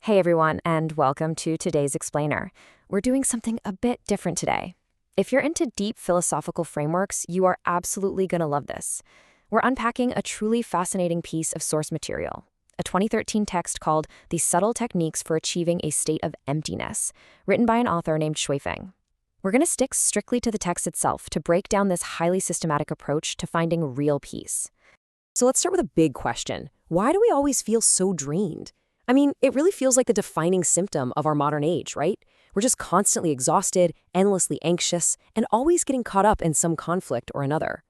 Hey everyone, and welcome to today's Explainer. We're doing something a bit different today. If you're into deep philosophical frameworks, you are absolutely going to love this. We're unpacking a truly fascinating piece of source material, a 2013 text called The Subtle Techniques for Achieving a State of Emptiness, written by an author named Shuifeng. We're going to stick strictly to the text itself to break down this highly systematic approach to finding real peace. So let's start with a big question. Why do we always feel so drained? I mean, it really feels like the defining symptom of our modern age, right? We're just constantly exhausted, endlessly anxious, and always getting caught up in some conflict or another.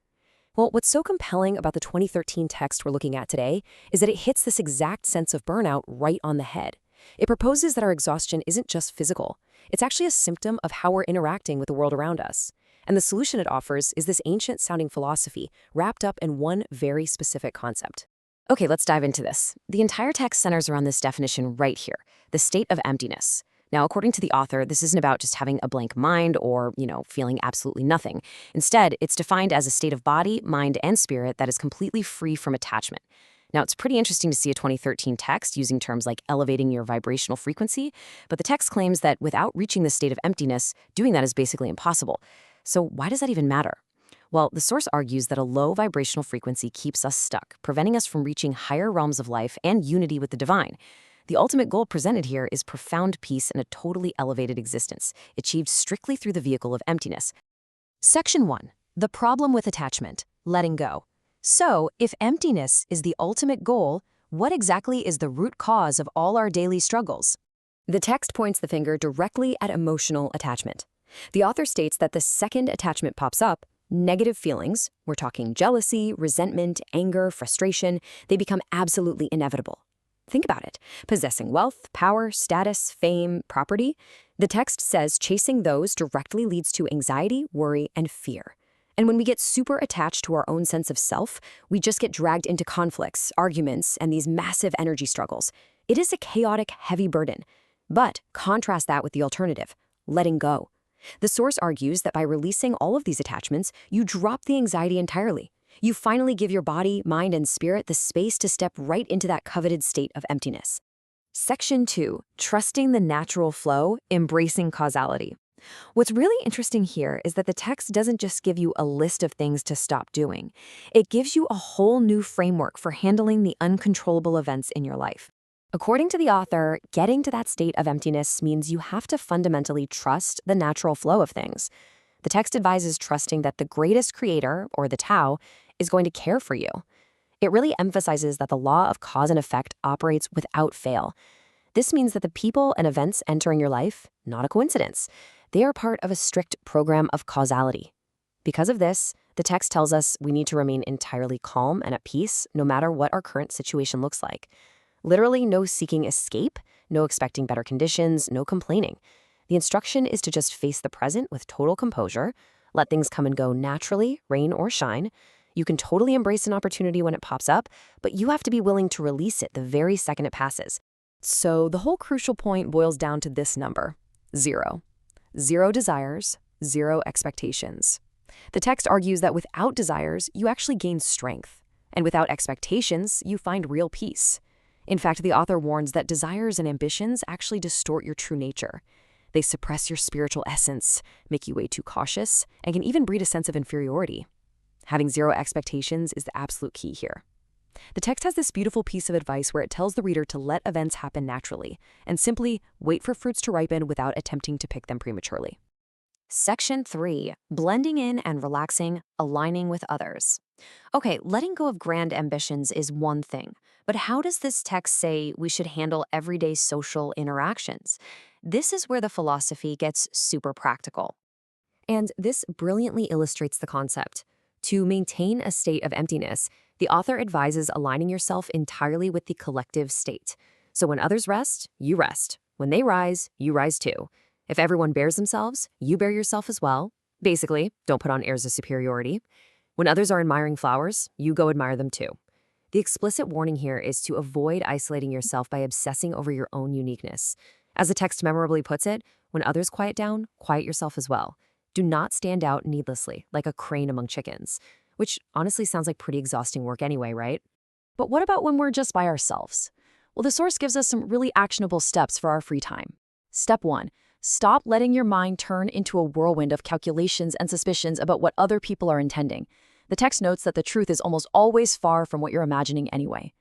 Well, what's so compelling about the 2013 text we're looking at today is that it hits this exact sense of burnout right on the head. It proposes that our exhaustion isn't just physical. It's actually a symptom of how we're interacting with the world around us. And the solution it offers is this ancient-sounding philosophy wrapped up in one very specific concept. Okay, let's dive into this. The entire text centers around this definition right here, the state of emptiness. Now, according to the author, this isn't about just having a blank mind or, feeling absolutely nothing. Instead, it's defined as a state of body, mind, and spirit that is completely free from attachment. Now, it's pretty interesting to see a 2013 text using terms like elevating your vibrational frequency, but the text claims that without reaching the state of emptiness, doing that is basically impossible. So why does that even matter? Well, the source argues that a low vibrational frequency keeps us stuck, preventing us from reaching higher realms of life and unity with the divine. The ultimate goal presented here is profound peace and a totally elevated existence, achieved strictly through the vehicle of emptiness. Section 1. The problem with attachment, letting go. So, if emptiness is the ultimate goal, what exactly is the root cause of all our daily struggles? The text points the finger directly at emotional attachment. The author states that the second attachment pops up, negative feelings, we're talking jealousy, resentment, anger, frustration, they become absolutely inevitable. Think about it. Possessing wealth, power, status, fame, property. The text says chasing those directly leads to anxiety, worry, and fear. And when we get super attached to our own sense of self, we just get dragged into conflicts, arguments, and these massive energy struggles. It is a chaotic, heavy burden. But contrast that with the alternative, letting go. The source argues that by releasing all of these attachments, you drop the anxiety entirely. You finally give your body, mind, and spirit the space to step right into that coveted state of emptiness. Section 2. Trusting the natural flow, embracing causality. What's really interesting here is that the text doesn't just give you a list of things to stop doing. It gives you a whole new framework for handling the uncontrollable events in your life. According to the author, getting to that state of emptiness means you have to fundamentally trust the natural flow of things. The text advises trusting that the greatest creator, or the Tao, is going to care for you. It really emphasizes that the law of cause and effect operates without fail. This means that the people and events entering your life, not a coincidence. They are part of a strict program of causality. Because of this, the text tells us we need to remain entirely calm and at peace no matter what our current situation looks like. Literally no seeking escape, no expecting better conditions, no complaining. The instruction is to just face the present with total composure, let things come and go naturally, rain or shine. You can totally embrace an opportunity when it pops up, but you have to be willing to release it the very second it passes. So the whole crucial point boils down to this number, 0. 0 desires, 0 expectations. The text argues that without desires, you actually gain strength, and without expectations, you find real peace. In fact, the author warns that desires and ambitions actually distort your true nature. They suppress your spiritual essence, make you way too cautious, and can even breed a sense of inferiority. Having 0 expectations is the absolute key here. The text has this beautiful piece of advice where it tells the reader to let events happen naturally and simply wait for fruits to ripen without attempting to pick them prematurely. Section 3. Blending in and relaxing, aligning with others. Okay, letting go of grand ambitions is one thing, but how does this text say we should handle everyday social interactions? This is where the philosophy gets super practical. And this brilliantly illustrates the concept. To maintain a state of emptiness, the author advises aligning yourself entirely with the collective state. So when others rest, you rest. When they rise, you rise too. If everyone bears themselves, you bear yourself as well. Basically, don't put on airs of superiority. When others are admiring flowers, you go admire them too. The explicit warning here is to avoid isolating yourself by obsessing over your own uniqueness. As the text memorably puts it, when others quiet down, quiet yourself as well. Do not stand out needlessly, like a crane among chickens, which honestly sounds like pretty exhausting work anyway, right? But what about when we're just by ourselves? Well, the source gives us some really actionable steps for our free time. Step 1. Stop letting your mind turn into a whirlwind of calculations and suspicions about what other people are intending. The text notes that the truth is almost always far from what you're imagining anyway.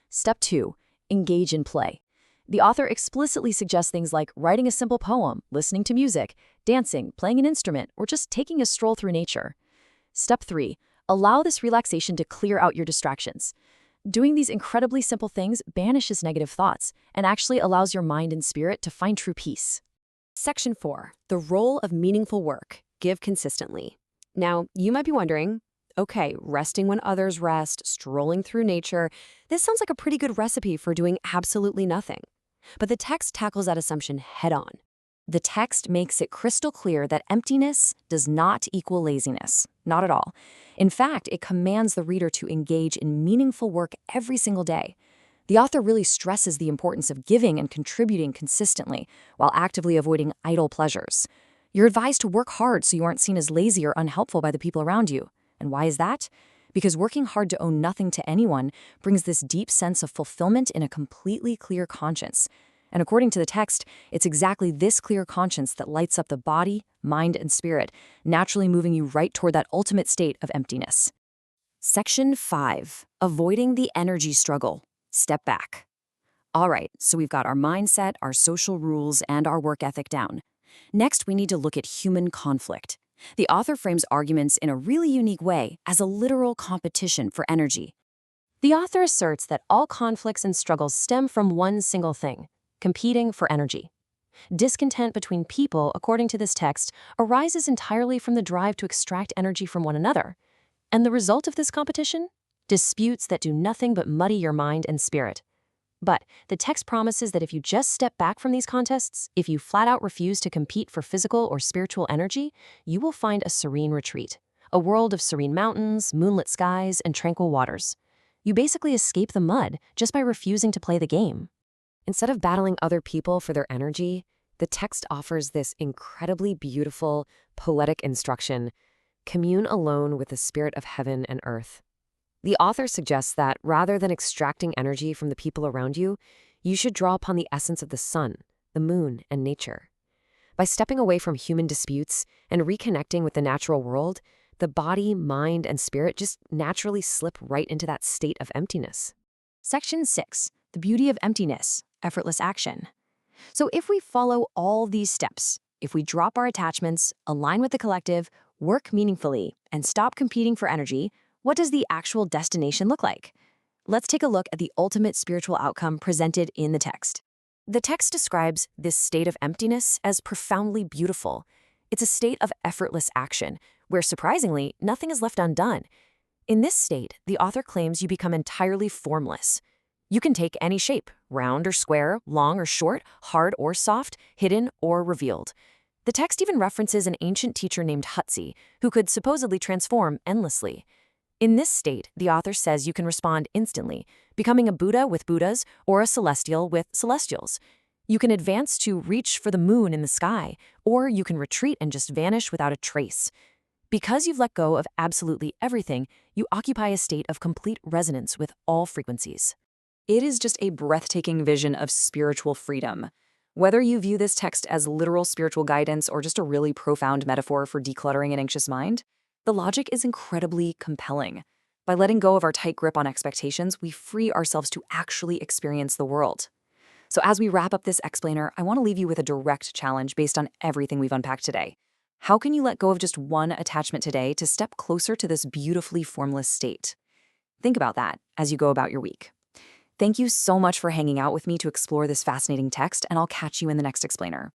Step 2. Engage in play. The author explicitly suggests things like writing a simple poem, listening to music, dancing, playing an instrument, or just taking a stroll through nature. Step 3. Allow this relaxation to clear out your distractions. Doing these incredibly simple things banishes negative thoughts and actually allows your mind and spirit to find true peace. Section 4. The role of meaningful work. Give consistently. Now, you might be wondering, okay, resting when others rest, strolling through nature, this sounds like a pretty good recipe for doing absolutely nothing. But the text tackles that assumption head-on. The text makes it crystal clear that emptiness does not equal laziness. Not at all. In fact, it commands the reader to engage in meaningful work every single day. The author really stresses the importance of giving and contributing consistently while actively avoiding idle pleasures. You're advised to work hard so you aren't seen as lazy or unhelpful by the people around you. And why is that? Because working hard to owe nothing to anyone brings this deep sense of fulfillment in a completely clear conscience. And according to the text, it's exactly this clear conscience that lights up the body, mind, and spirit, naturally moving you right toward that ultimate state of emptiness. Section 5. Avoiding the energy struggle. Step back. All right, so we've got our mindset, our social rules, and our work ethic down. Next, we need to look at human conflict. The author frames arguments in a really unique way as a literal competition for energy. The author asserts that all conflicts and struggles stem from one single thing: competing for energy. Discontent between people, according to this text, arises entirely from the drive to extract energy from one another. And the result of this competition? Disputes that do nothing but muddy your mind and spirit. But the text promises that if you just step back from these contests, if you flat out refuse to compete for physical or spiritual energy, you will find a serene retreat, a world of serene mountains, moonlit skies, and tranquil waters. You basically escape the mud just by refusing to play the game. Instead of battling other people for their energy, the text offers this incredibly beautiful, poetic instruction: commune alone with the spirit of heaven and earth. The author suggests that rather than extracting energy from the people around you, you should draw upon the essence of the sun, the moon, and nature. By stepping away from human disputes and reconnecting with the natural world, the body, mind, and spirit just naturally slip right into that state of emptiness. Section 6. The beauty of emptiness, effortless action. So if we follow all these steps, if we drop our attachments, align with the collective, work meaningfully, and stop competing for energy, what does the actual destination look like? Let's take a look at the ultimate spiritual outcome presented in the text. The text describes this state of emptiness as profoundly beautiful. It's a state of effortless action, where surprisingly, nothing is left undone. In this state, the author claims you become entirely formless. You can take any shape, round or square, long or short, hard or soft, hidden or revealed. The text even references an ancient teacher named Hutzi, who could supposedly transform endlessly. In this state, the author says you can respond instantly, becoming a Buddha with Buddhas or a celestial with celestials. You can advance to reach for the moon in the sky, or you can retreat and just vanish without a trace. Because you've let go of absolutely everything, you occupy a state of complete resonance with all frequencies. It is just a breathtaking vision of spiritual freedom. Whether you view this text as literal spiritual guidance or just a really profound metaphor for decluttering an anxious mind, the logic is incredibly compelling. By letting go of our tight grip on expectations, we free ourselves to actually experience the world. So as we wrap up this explainer, I want to leave you with a direct challenge based on everything we've unpacked today. How can you let go of just one attachment today to step closer to this beautifully formless state? Think about that as you go about your week. Thank you so much for hanging out with me to explore this fascinating text, and I'll catch you in the next explainer.